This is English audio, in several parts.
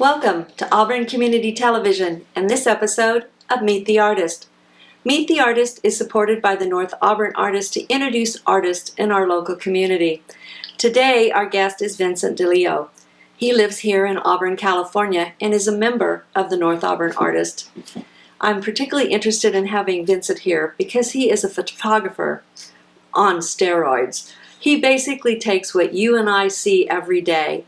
Welcome to Auburn Community Television and this episode of Meet the Artist. Meet the Artist is supported by the North Auburn Artists to introduce artists in our local community. Today, our guest is Vincent DiLeo. He lives here in Auburn, California, and is a member of the North Auburn Artists. I'm particularly interested in having Vincent here because he is a photographer on steroids. He basically takes what you and I see every day,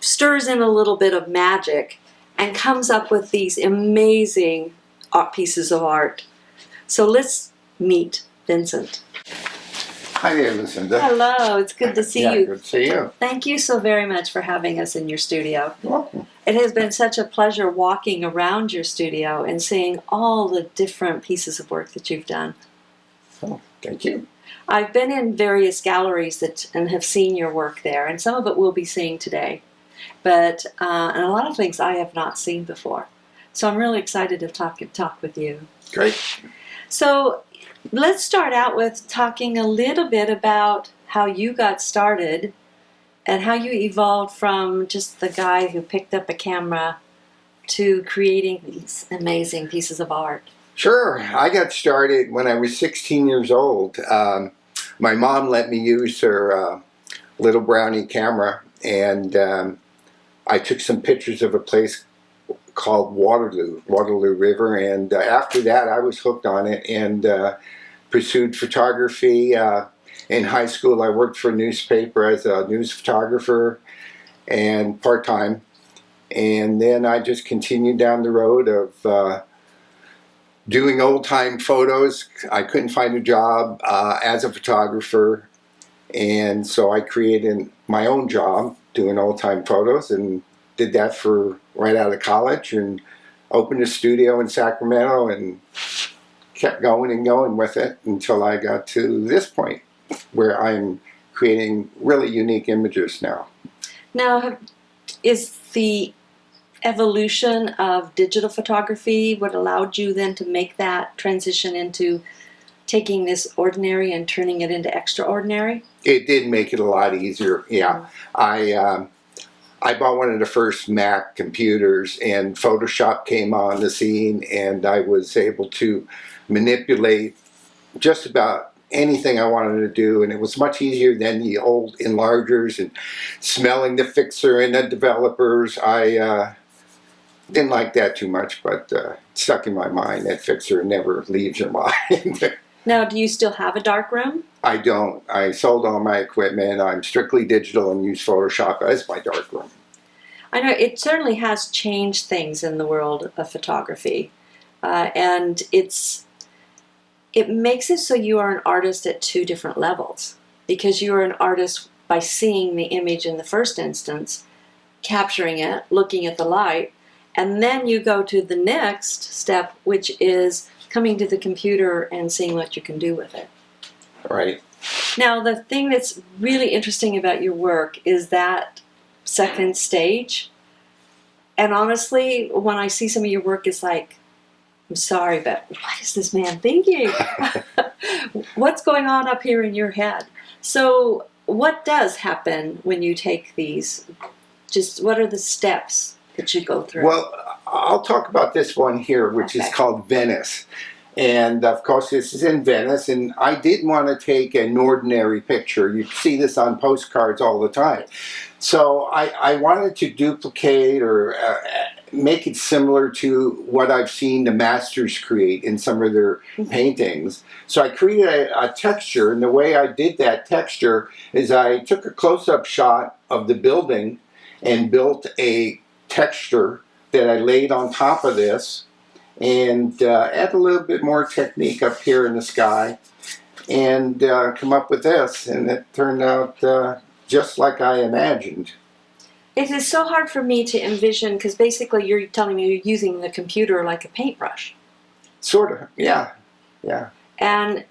stirs in a little bit of magic, and comes up with these amazing pieces of art. So let's meet Vincent. Hi there, Lucinda. Hello, it's good to see you. Good to see you. Thank you so very much for having us in your studio. You're welcome. It has been such a pleasure walking around your studio and seeing all the different pieces of work that you've done. Oh, thank you. I've been in various galleries and have seen your work there, and some of it we'll be seeing today. But and a lot of things I have not seen before. So I'm really excited to talk with you. Great. So let's start out with talking a little bit about how you got started and how you evolved from just the guy who picked up a camera to creating these amazing pieces of art. Sure. I got started when I was 16 years old. My mom let me use her little brownie camera, and I took some pictures of a place called Waterloo River, and after that I was hooked on it and pursued photography. In high school I worked for a newspaper as a news photographer and part-time, and then I just continued down the road of doing old-time photos. I couldn't find a job as a photographer, and so I created my own job doing old-time photos, and did that for right out of college, and opened a studio in Sacramento and kept going and going with it until I got to this point where I'm creating really unique images now. Now, is the evolution of digital photography what allowed you then to make that transition into taking this ordinary and turning it into extraordinary? It did make it a lot easier, yeah. I bought one of the first Mac computers, and Photoshop came on the scene, and I was able to manipulate just about anything I wanted to do, and it was much easier than the old enlargers and smelling the fixer and the developers. I didn't like that too much, but it stuck in my mind. That fixer never leaves your mind. Now, do you still have a dark room? I don't. I sold all my equipment. I'm strictly digital and use Photoshop as my dark room. I know it certainly has changed things in the world of photography, and it makes it so you are an artist at two different levels, because you are an artist by seeing the image in the first instance, capturing it, looking at the light, and then you go to the next step, which is coming to the computer and seeing what you can do with it. Right. Now, the thing that's really interesting about your work is that second stage. And honestly, when I see some of your work, it's like, I'm sorry, but what is this man thinking? What's going on up here in your head? So what does happen when you take these? Just what are the steps that you go through? Well, I'll talk about this one here, which is called Venice. And of course, this is in Venice, and I did want to take an ordinary picture. You see this on postcards all the time. So I wanted to duplicate or make it similar to what I've seen the masters create in some of their paintings. So I created a texture, and the way I did that texture is I took a close-up shot of the building and built a texture that I laid on top of this, and add a little bit more technique up here in the sky, and come up with this, and it turned out just like I imagined. It is so hard for me to envision, because basically you're telling me you're using the computer like a paintbrush. Sort of, yeah. And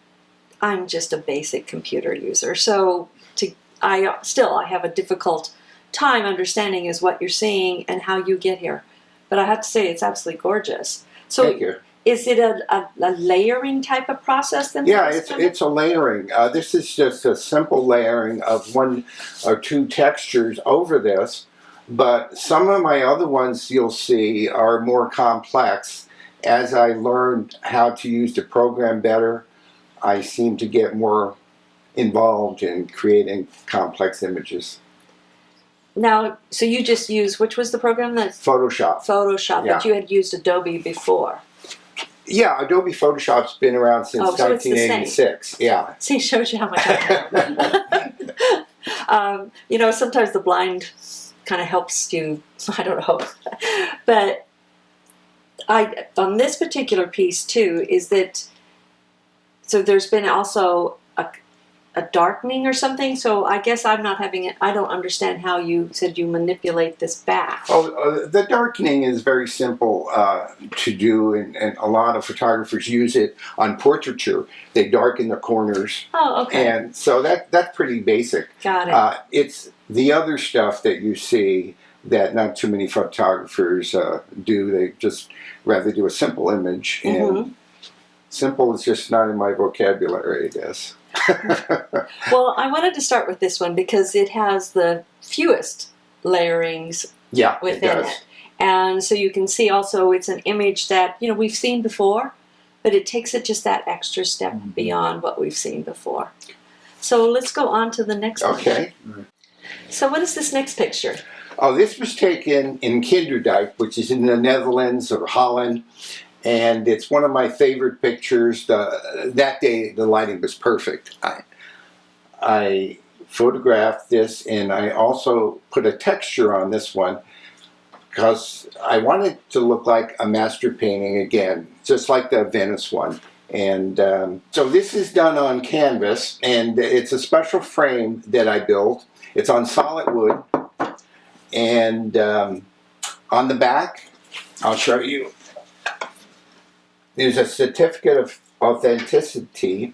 I'm just a basic computer user, so I have a difficult time understanding is what you're seeing and how you get here. But I have to say, it's absolutely gorgeous. So Thank you. Is it a layering type of process then? Yeah, it's a layering. This is just a simple layering of one or two textures over this. But some of my other ones you'll see are more complex. As I learned how to use the program better, I seem to get more involved in creating complex images. Now, so you just used, which was the program? Photoshop. Photoshop, Yeah. but you had used Adobe before. Yeah, Adobe Photoshop's been around since so it's the same. 1986. Yeah. See, shows you how much I know. You know, sometimes the blind kind of helps you, I don't know. But on this particular piece too, is that, so there's been also a darkening or something, so I guess I'm not having it. I don't understand how you said you manipulate this back. The darkening is very simple to do, and a lot of photographers use it on portraiture. They darken the corners. Oh, okay. And so that's pretty basic. Got it. It's the other stuff that you see that not too many photographers do. They just rather do a simple image, and simple is just not in my vocabulary, I guess. Well, I wanted to start with this one because it has the fewest layerings within it. And so you can see also it's an image that, you know, we've seen before, but it takes it just that extra step beyond what we've seen before. So let's go on to the next one. Okay. So what is this next picture? Oh, this was taken in Kinderdijk, which is in the Netherlands or Holland. And it's one of my favorite pictures. That day, the lighting was perfect. I photographed this, and I also put a texture on this one because I wanted it to look like a master painting again, just like the Venice one. And so this is done on canvas, and it's a special frame that I built. It's on solid wood, and on the back, I'll show you. There's a certificate of authenticity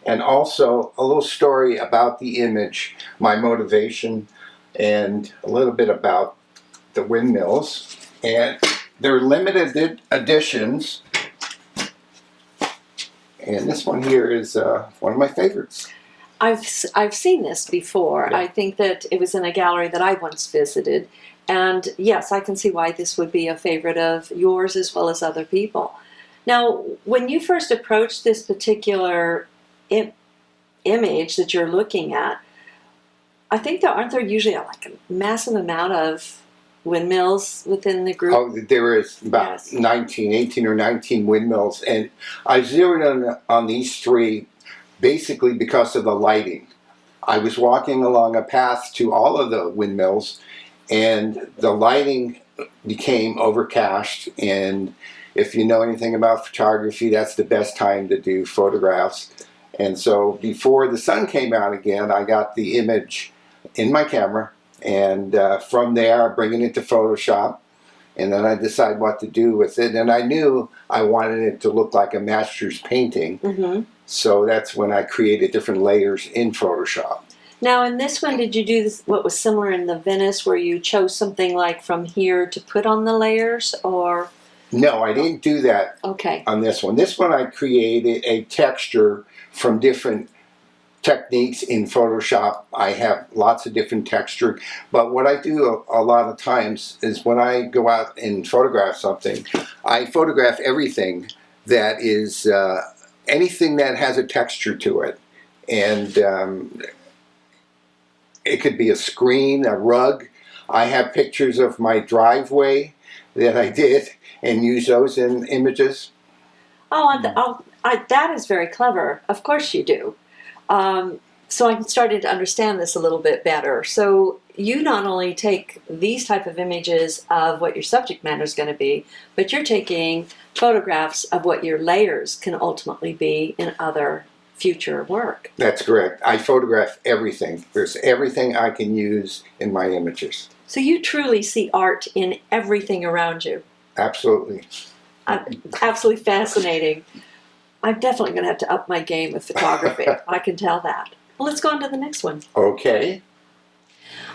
and also a little story about the image, my motivation, and a little bit about the windmills. And they're limited editions. And this one here is one of my favorites. I've seen this before. Yeah. I think that it was in a gallery that I once visited. And yes, I can see why this would be a favorite of yours as well as other people. Now, when you first approached this particular image that you're looking at, I think aren't there usually like a massive amount of windmills within the group? Oh, there is about 18 or 19 windmills. And I zeroed in on these three basically because of the lighting. I was walking along a path to all of the windmills, and the lighting became overcast, and if you know anything about photography, that's the best time to do photographs. And so before the sun came out again, I got the image in my camera, and from there I bring it into Photoshop, and then I decide what to do with it. And I knew I wanted it to look like a master's painting, so that's when I created different layers in Photoshop. Now, in this one, did you do this, what was similar in the Venice, where you chose something like from here to put on the layers, or? No, I didn't do that on this one. This one I created a texture from different techniques in Photoshop. I have lots of different texture, but what I do a lot of times is when I go out and photograph something, I photograph everything that is, anything that has a texture to it. And it could be a screen, a rug. I have pictures of my driveway that I did and use those in images. That is very clever. Of course you do. So I'm starting to understand this a little bit better. So you not only take these type of images of what your subject matter is going to be, but you're taking photographs of what your layers can ultimately be in other future work. That's correct. I photograph everything. There's everything I can use in my images. So you truly see art in everything around you. Absolutely. Absolutely fascinating. I'm definitely going to have to up my game with photography. I can tell that. Well, let's go on to the next one. Okay.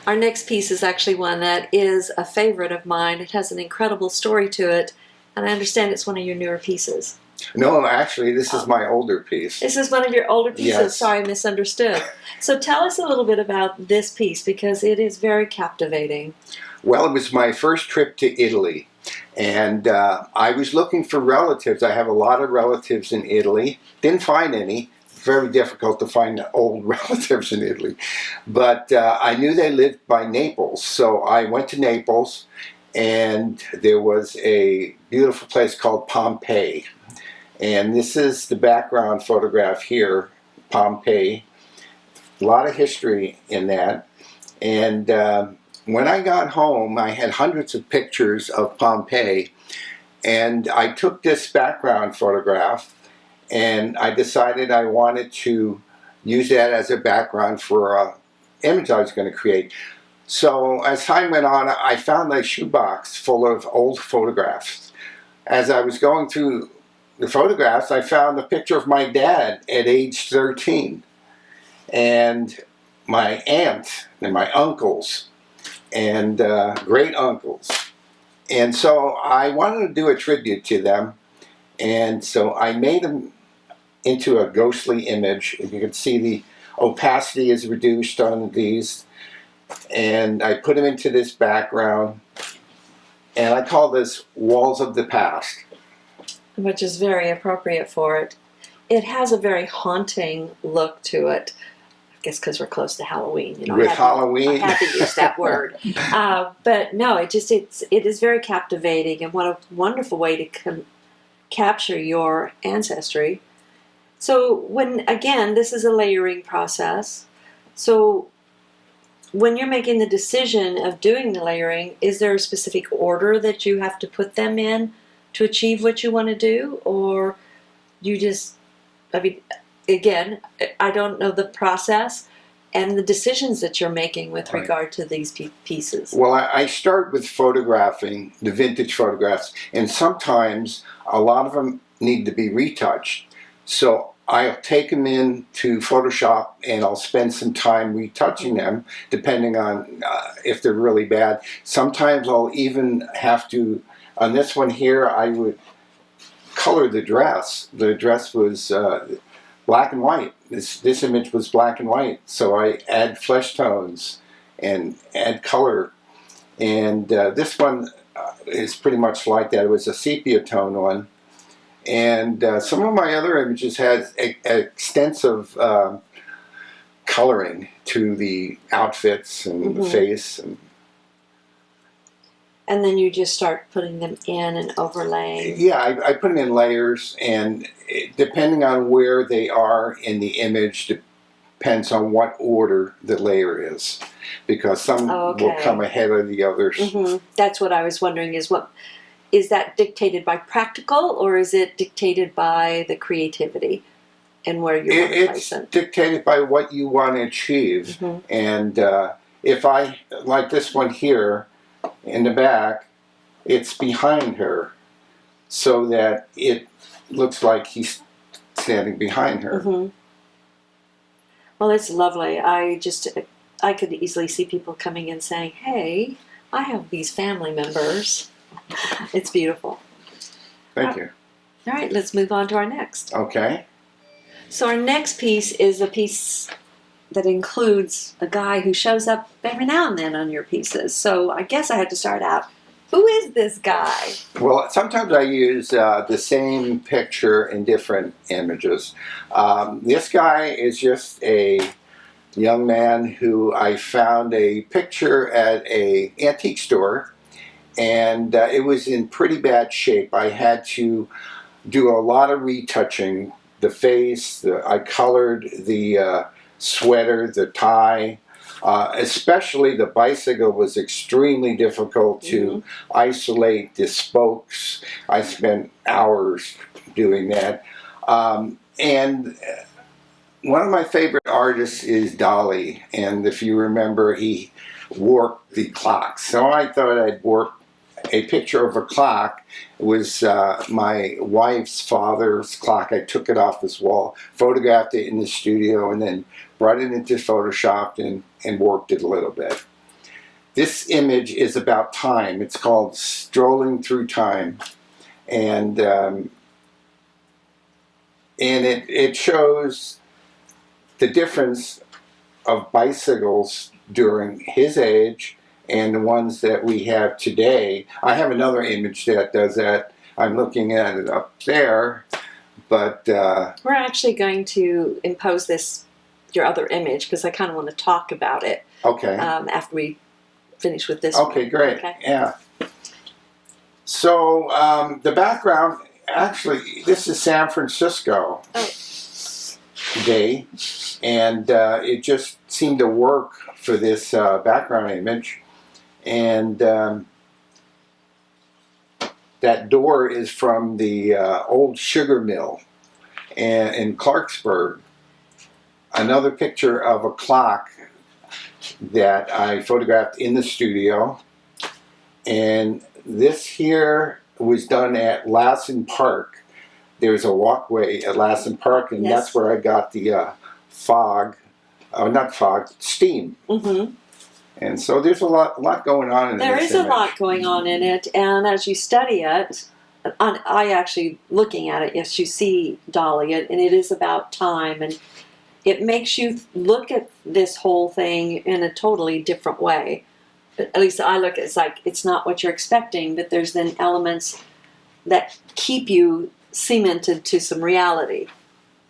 Our next piece is actually one that is a favorite of mine. It has an incredible story to it, and I understand it's one of your newer pieces. No, actually, this is my older piece. This is one of your older pieces. Yes. Sorry, I misunderstood. So tell us a little bit about this piece, because it is very captivating. Well, it was my first trip to Italy, and I was looking for relatives. I have a lot of relatives in Italy. Didn't find any. Very difficult to find old relatives in Italy. But I knew they lived by Naples, so I went to Naples, and there was a beautiful place called Pompeii. And this is the background photograph here, Pompeii. A lot of history in that. And when I got home, I had hundreds of pictures of Pompeii, and I took this background photograph, and I decided I wanted to use that as a background for an image I was going to create. So as time went on, I found a shoebox full of old photographs. As I was going through the photographs, I found a picture of my dad at age 13, and my aunt and my uncles and great uncles. And so I wanted to do a tribute to them, and so I made them into a ghostly image. You can see the opacity is reduced on these, and I put them into this background, and I call this Walls of the Past. Which is very appropriate for it. It has a very haunting look to it. I guess because we're close to Halloween. With Halloween? I had to use that word. But no, it is very captivating, and what a wonderful way to capture your ancestry. So again, this is a layering process. So when you're making the decision of doing the layering, is there a specific order that you have to put them in to achieve what you want to do? Or you just, again, I don't know the process and the decisions that you're making with regard to these pieces. Well, I start with photographing the vintage photographs, and sometimes a lot of them need to be retouched. So I'll take them into Photoshop and I'll spend some time retouching them, depending on if they're really bad. Sometimes I'll even have to, on this one here, I would color the dress. The dress was black and white. This image was black and white. So I add flesh tones and add color. And this one is pretty much like that. It was a sepia tone one. And some of my other images had extensive coloring to the outfits and the face. And then you just start putting them in and overlaying. Yeah, I put them in layers, and depending on where they are in the image depends on what order the layer is, because some will come ahead of the others. That's what I was wondering, is that dictated by practical, or is it dictated by the creativity and where you want to place it? It's dictated by what you want to achieve. And if I, like this one here, in the back, it's behind her, so that it looks like he's standing behind her. Well, it's lovely. I could easily see people coming in saying, "Hey, I have these family members." It's beautiful. Thank you. All right, let's move on to our next. Okay. So our next piece is a piece that includes a guy who shows up every now and then on your pieces. So I guess I had to start out, who is this guy? Well, sometimes I use the same picture in different images. This guy is just a young man who I found a picture at an antique store, and it was in pretty bad shape. I had to do a lot of retouching. The face, I colored the sweater, the tie, especially the bicycle was extremely difficult to isolate the spokes. I spent hours doing that. And one of my favorite artists is Dali, and if you remember, he warped the clocks. So I thought I'd warp a picture of a clock. It was my wife's father's clock. I took it off his wall, photographed it in the studio, and then brought it into Photoshop and warped it a little bit. This image is about time. It's called Strolling Through Time. And it shows the difference of bicycles during his age and the ones that we have today. I have another image that does that. I'm looking at it up there, but we're actually going to impose your other image, because I kind of want to talk about it. Okay. After we finish with this. Okay, one. great. Okay. Yeah. So the background, actually, this is San Francisco day, and it just seemed to work for this background image. And that door is from the old sugar mill in Clarksburg. Another picture of a clock that I photographed in the studio. And this here was done at Lassen Park. There's a walkway at Lassen Park, and that's where I got the steam. Mm-hmm. And so there's a lot going on in this There is image. a lot going on in it, and as you study it, I actually, looking at it, yes, you see Dolly, and it is about time, and it makes you look at this whole thing in a totally different way. At least I look at it, it's like it's not what you're expecting, but there's then elements that keep you cemented to some reality,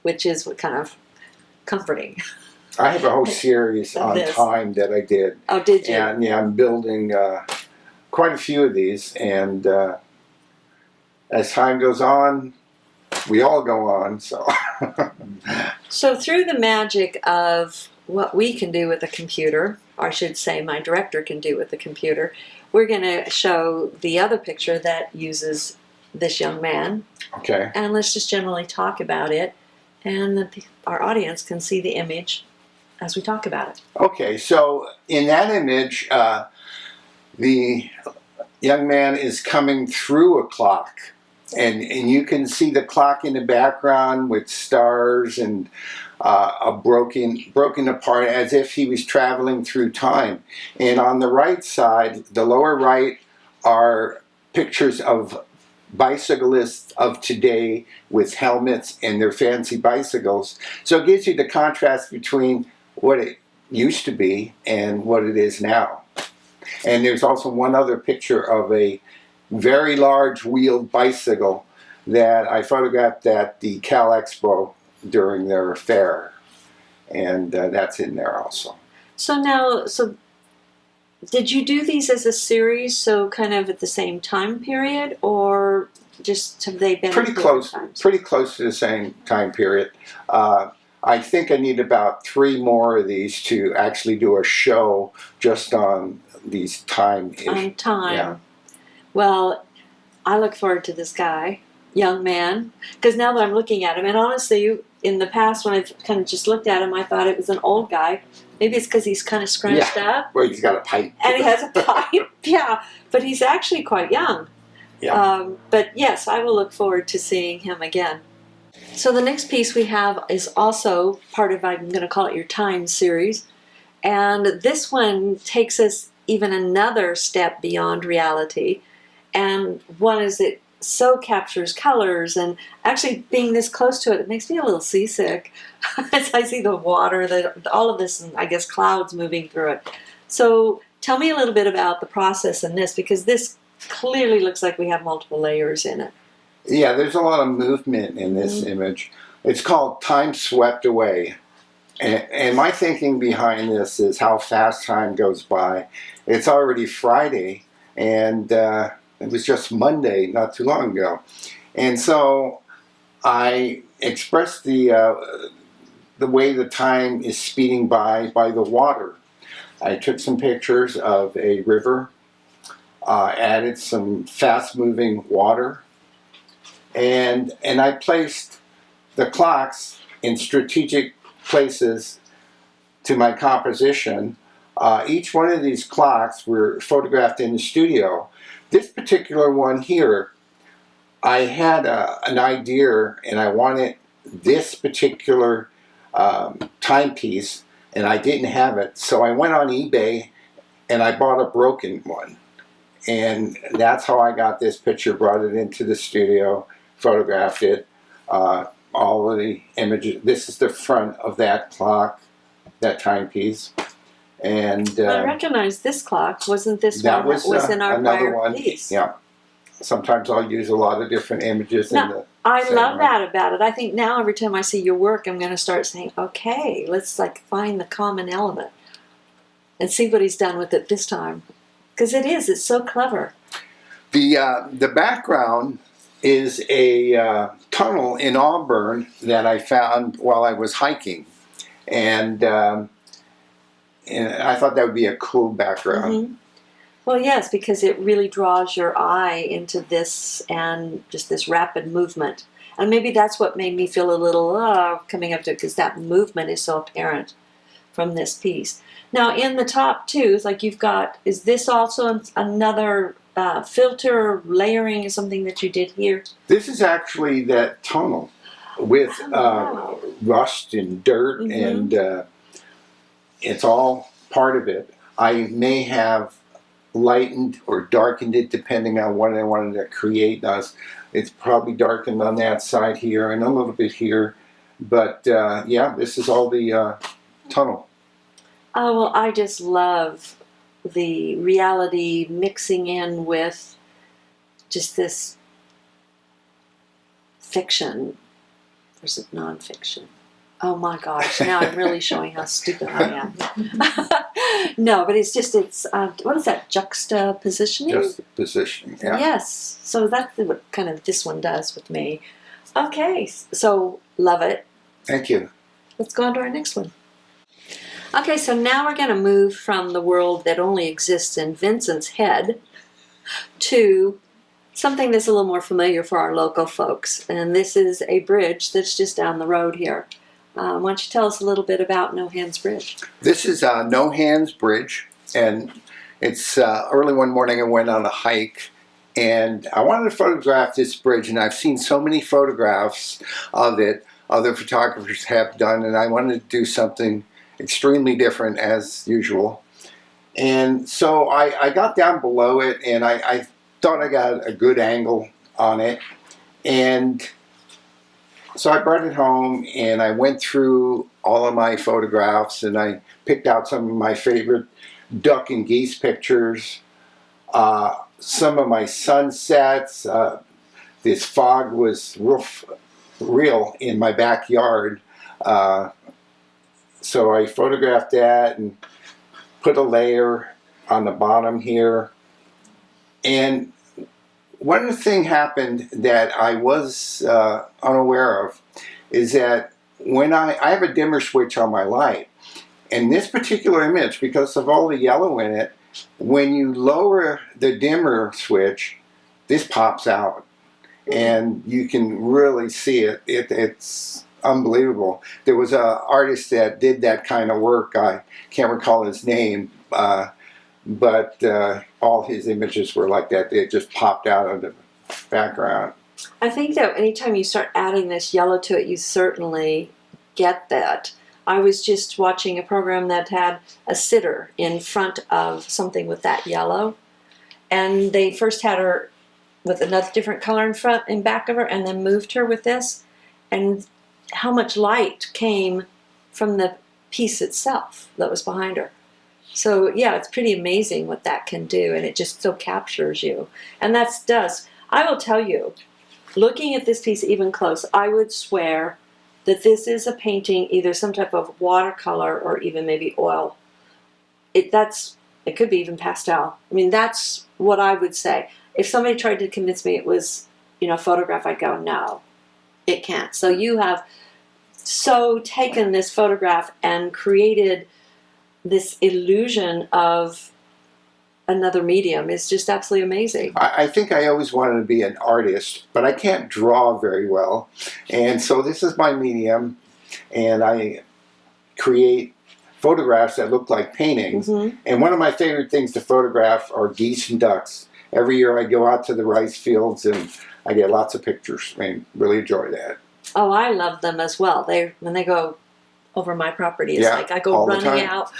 which is what kind of comforting. I have a whole series on time that I did. Oh, did you? And yeah, I'm building quite a few of these, and as time goes on, we all go on. So, So through the magic of what we can do with a computer, or I should say my director can do with the computer, we're going to show the other picture that uses this young man. okay. And let's just generally talk about it, and our audience can see the image as we talk about it. Okay, so in that image, the young man is coming through a clock, and you can see the clock in the background with stars and broken apart as if he was traveling through time. And on the right side, the lower right, are pictures of bicyclists of today with helmets and their fancy bicycles. So it gives you the contrast between what it used to be and what it is now. And there's also one other picture of a very large wheeled bicycle that I photographed at the Cal Expo during their fair, and that's in there also. So did you do these as a series, so kind of at the same time period, or just have they been Pretty close to the same time period. I think I need about 3 more of these to actually do a show just on these time issues. On time. Yeah. Well, I look forward to this guy, young man, because now that I'm looking at him, and honestly, in the past when I've kind of just looked at him, I thought it was an old guy. Maybe it's because he's kind of scrunched up. Well, he's got a pipe. And he has a pipe, yeah. But he's actually quite young. Yeah. But yes, I will look forward to seeing him again. So the next piece we have is also part of, I'm going to call it your time series. And this one takes us even another step beyond reality. And one is it so captures colors, and actually being this close to it, it makes me a little seasick as I see the water, all of this, and I guess clouds moving through it. So tell me a little bit about the process in this, because this clearly looks like we have multiple layers in it. Yeah, there's a lot of movement in this image. It's called Time Swept Away. And my thinking behind this is how fast time goes by. It's already Friday, and it was just Monday not too long ago. And so I expressed the way the time is speeding by the water. I took some pictures of a river, added some fast-moving water, and I placed the clocks in strategic places to my composition. Each one of these clocks were photographed in the studio. This particular one here, I had an idea, and I wanted this particular timepiece, and I didn't have it. So I went on eBay and I bought a broken one. And that's how I got this picture, brought it into the studio, photographed it. All of the images. This is the front of that clock, that timepiece. And I recognize this clock. Wasn't this that one that was in our another prior one. piece? Yeah. Sometimes I'll use a lot of different images in the I same love one. that about it. I think now every time I see your work, I'm going to start saying, okay, let's like find the common element and see what he's done with it this time. Because it's so clever. The background is a tunnel in Auburn that I found while I was hiking. And I thought that would be a cool background. Mm-hmm. Well, yes, because it really draws your eye into this and just this rapid movement. And maybe that's what made me feel a little coming up to it, because that movement is so apparent from this piece. Now, in the top too, it's like you've got, is this also another filter layering or something that you did here? This is actually that tunnel with wow. rust and dirt, Mm-hmm. and it's all part of it. I may have lightened or darkened it depending on what I wanted to create. It's probably darkened on that side here and a little bit here, but yeah, this is all the tunnel. Oh, well, I just love the reality mixing in with just this fiction versus nonfiction. Oh my gosh, now I'm really showing how stupid I am. No, but it's what is that, juxtapositioning? Juxtapositioning, yeah. Yes, so that's what kind of this one does with me. Okay, so love it. Thank you. Let's go on to our next one. Okay, so now we're going to move from the world that only exists in Vincent's head to something that's a little more familiar for our local folks. And this is a bridge that's just down the road here. Why don't you tell us a little bit about No Hands Bridge? This is No Hands Bridge, and it's early one morning I went on a hike, and I wanted to photograph this bridge, and I've seen so many photographs of it other photographers have done, and I wanted to do something extremely different as usual. And so I got down below it, and I thought I got a good angle on it, and so I brought it home and I went through all of my photographs, and I picked out some of my favorite duck and geese pictures, some of my sunsets. This fog was real in my backyard, so I photographed that and put a layer on the bottom here. And one thing happened that I was unaware of is that when I have a dimmer switch on my light, and this particular image, because of all the yellow in it, when you lower the dimmer switch, this pops out, and you can really see it. It's unbelievable. There was an artist that did that kind of work. I can't recall his name, but all his images were like that. They just popped out of the background. I think that anytime you start adding this yellow to it, you certainly get that. I was just watching a program that had a sitter in front of something with that yellow, and they first had her with another different color in front and back of her, and then moved her with this, and how much light came from the piece itself that was behind her. So yeah, it's pretty amazing what that can do, and it just so captures you. And I will tell you, looking at this piece even close, I would swear that this is a painting, either some type of watercolor or even maybe oil. It could be even pastel. I mean, that's what I would say. If somebody tried to convince me it was, a photograph, I'd go, no, it can't. So you have taken this photograph and created this illusion of another medium. Is just absolutely amazing. I think I always wanted to be an artist, but I can't draw very well. And so this is my medium, and I create photographs that look like paintings. Mm-hmm. And one of my favorite things to photograph are geese and ducks. Every year I go out to the rice fields and I get lots of pictures. I really enjoy that. Oh, I love them as well. When they go over my property, it's like I go running out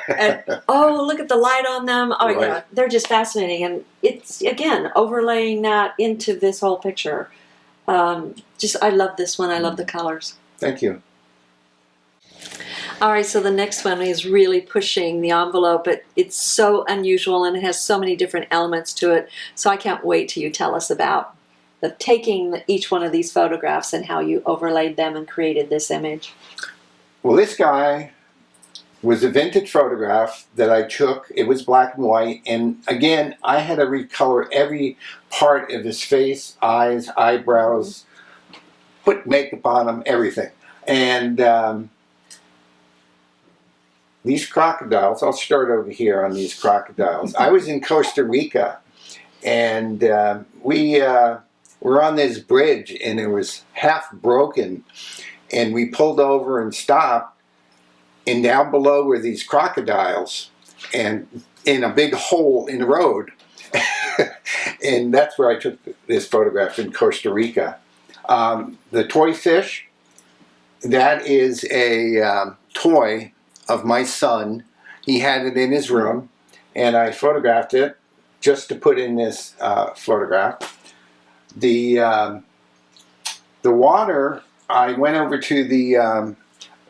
and look at the light on them. Oh, right. Yeah, they're just fascinating, and it's again overlaying that into this whole picture. I love this one. I love the colors. Thank you. All right, so the next one is really pushing the envelope, but it's so unusual and it has so many different elements to it. So I can't wait till you tell us about taking each one of these photographs and how you overlaid them and created this image. Well, this guy was a vintage photograph that I took. It was black and white, and again, I had to recolor every part of his face, eyes, eyebrows, put makeup on him, everything. And these crocodiles, I'll start over here on these crocodiles. I was in Costa Rica, and we were on this bridge, and it was half broken, and we pulled over and stopped, and down below were these crocodiles, and in a big hole in the road. And that's where I took this photograph, in Costa Rica. The toy fish, that is a toy of my son. He had it in his room, and I photographed it just to put in this photograph. The water, I went over to the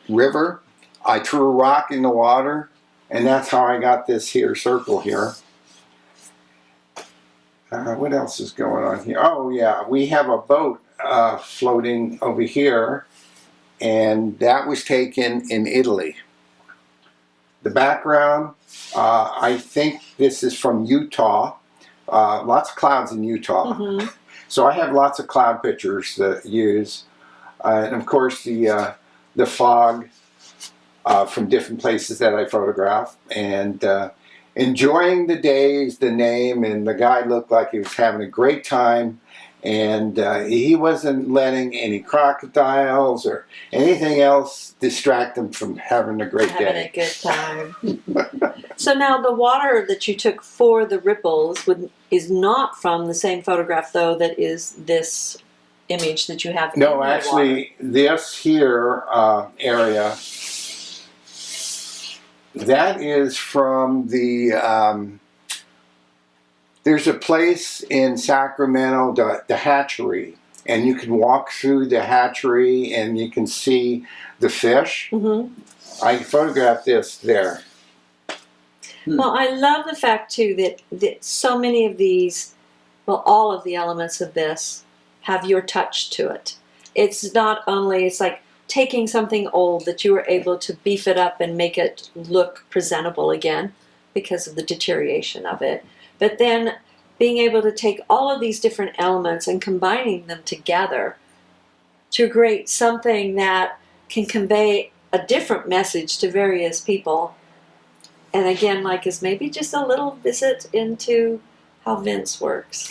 river. I threw a rock in the water, and that's how I got this here circle here. What else is going on here? Oh yeah, we have a boat floating over here, and that was taken in Italy. The background, I think this is from Utah. Lots of clouds in Utah. Mm-hmm. So I have lots of cloud pictures to use. And of course the fog from different places that I photograph. And enjoying the days, the name, and the guy looked like he was having a great time. And he wasn't letting any crocodiles or anything else distract him from having a great day. Having a good time. So now the water that you took for the ripples is not from the same photograph, though, that is this image that you have. No, actually, this here area, that is from the... there's a place in Sacramento, the hatchery, and you can walk through the hatchery and you can see the fish. Mm-hmm. I photographed this there. Well, I love the fact, too, that so many of these, well, all of the elements of this have your touch to it. It's not only, it's like taking something old that you were able to beef it up and make it look presentable again because of the deterioration of it. But then being able to take all of these different elements and combining them together to create something that can convey a different message to various people. And again, like, is maybe just a little visit into how Vince works.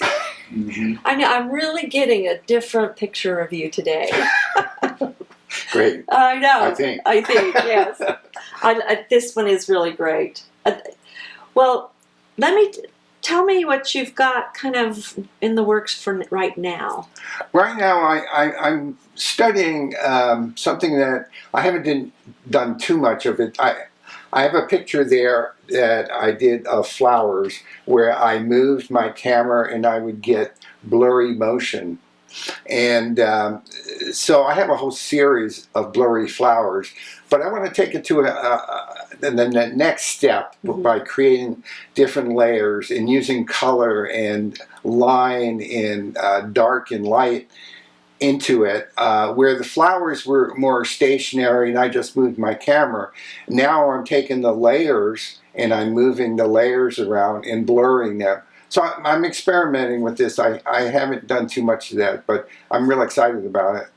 Mm-hmm. I know, I'm really getting a different picture of you today. Great. I know. I think, yes. This one is really great. Well, tell me what you've got kind of in the works for right now. Right now, I'm studying something that I haven't done too much of it. I have a picture there that I did of flowers where I moved my camera and I would get blurry motion. And so I have a whole series of blurry flowers, but I want to take it to the next step by creating different layers and using color and line and dark and light into it, where the flowers were more stationary and I just moved my camera. Now I'm taking the layers and I'm moving the layers around and blurring them. So I'm experimenting with this. I haven't done too much of that, but I'm real excited about it.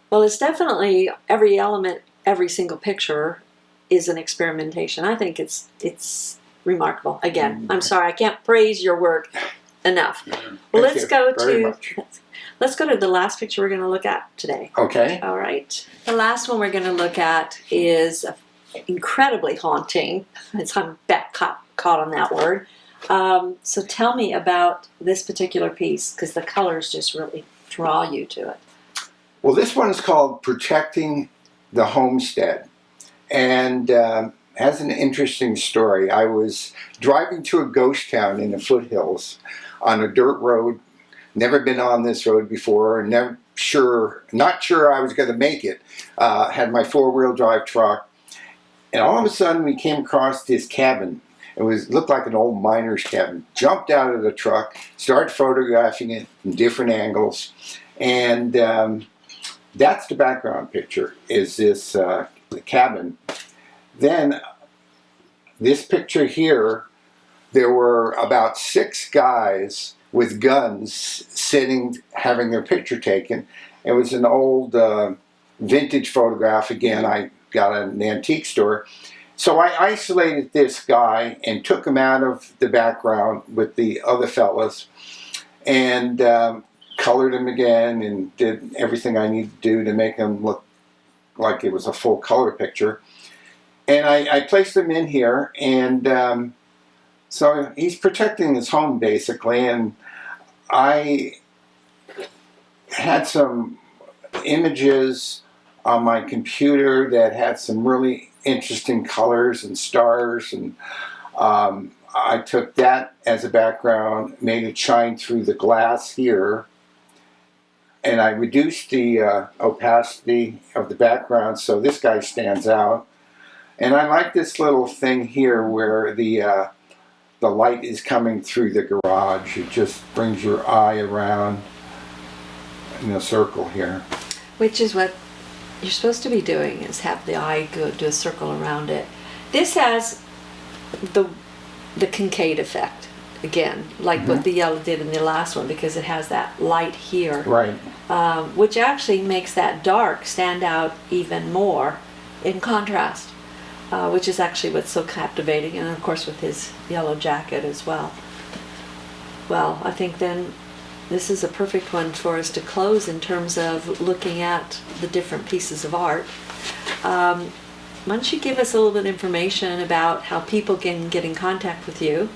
Well, it's definitely every element, every single picture is an experimentation. I think it's remarkable. Again, I'm sorry, I can't praise your work enough. Well, let's go to the last picture we're going to look at today. Okay. All right. The last one we're going to look at is incredibly haunting. I'm caught on that word. So tell me about this particular piece, because the colors just really draw you to it. Well, this one is called Protecting the Homestead, and has an interesting story. I was driving to a ghost town in the foothills on a dirt road. Never been on this road before, not sure I was going to make it. Had my four-wheel drive truck, And all of a sudden we came across this cabin. Looked like an old miner's cabin. Jumped out of the truck, started photographing it from different angles, and that's the background picture, is this the cabin. Then this picture here, there were about 6 guys with guns sitting, having their picture taken. It was an old vintage photograph. Again, I got at an antique store. So I isolated this guy and took him out of the background with the other fellas, and colored him again and did everything I needed to do to make him look like it was a full color picture. And I placed him in here, and so he's protecting his home basically. And I had some images on my computer that had some really interesting colors and stars, and I took that as a background, made it shine through the glass here, and I reduced the opacity of the background so this guy stands out. And I like this little thing here where the light is coming through the garage. It just brings your eye around in a circle here. Which is what you're supposed to be doing, is have the eye go do a circle around it. This has the Kincaid effect again, like what the yellow did in the last one, because it has that light here, Right. Which actually makes that dark stand out even more in contrast, which is actually what's so captivating, and of course with his yellow jacket as well. Well, I think then this is a perfect one for us to close in terms of looking at the different pieces of art. Why don't you give us a little bit of information about how people can get in contact with you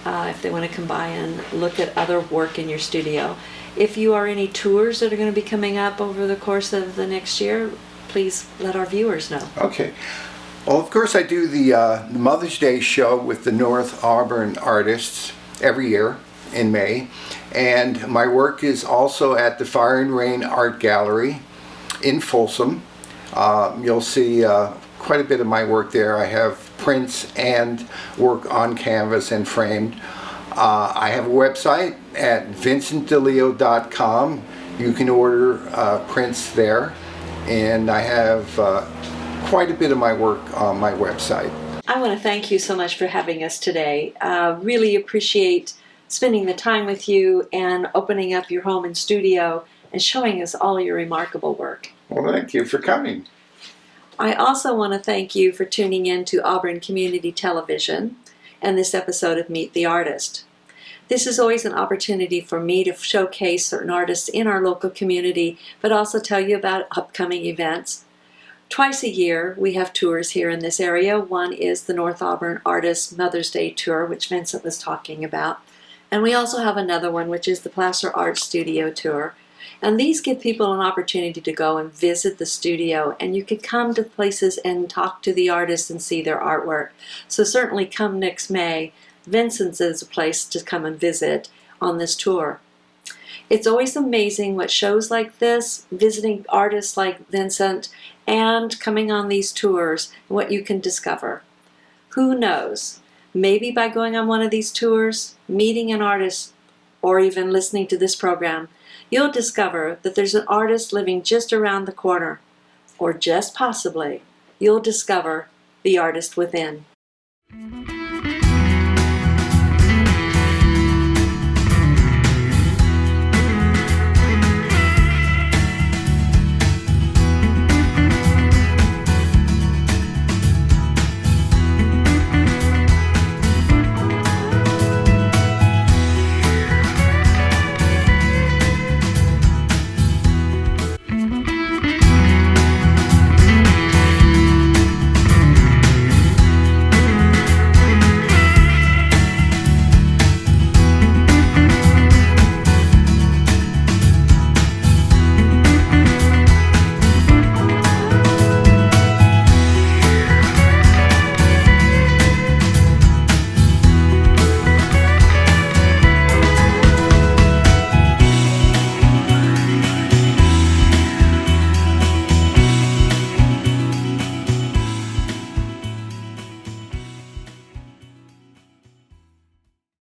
if they want to come by and look at other work in your studio. If you are any tours that are going to be coming up over the course of the next year, please let our viewers know. Okay. Well, of course I do the Mother's Day show with the North Auburn artists every year in May. And my work is also at the Fire and Rain Art Gallery in Folsom. You'll see quite a bit of my work there. I have prints and work on canvas and framed. I have a website at vincentdileo.com. You can order prints there. And I have quite a bit of my work on my website. I want to thank you so much for having us today. Really appreciate spending the time with you and opening up your home and studio and showing us all your remarkable work. Well, thank you for coming. I also want to thank you for tuning in to Auburn Community Television and this episode of Meet the Artist. This is always an opportunity for me to showcase certain artists in our local community, but also tell you about upcoming events. Twice a year, we have tours here in this area. One is the North Auburn Artists Mother's Day Tour, which Vincent was talking about. And we also have another one, which is the Placer Art Studio Tour. And these give people an opportunity to go and visit the studio, and you can come to places and talk to the artists and see their artwork. So certainly come next May. Vincent's is a place to come and visit on this tour. It's always amazing what shows like this, visiting artists like Vincent, and coming on these tours, what you can discover. Who knows? Maybe by going on one of these tours, meeting an artist, or even listening to this program, you'll discover that there's an artist living just around the corner, or just possibly, you'll discover the artist within.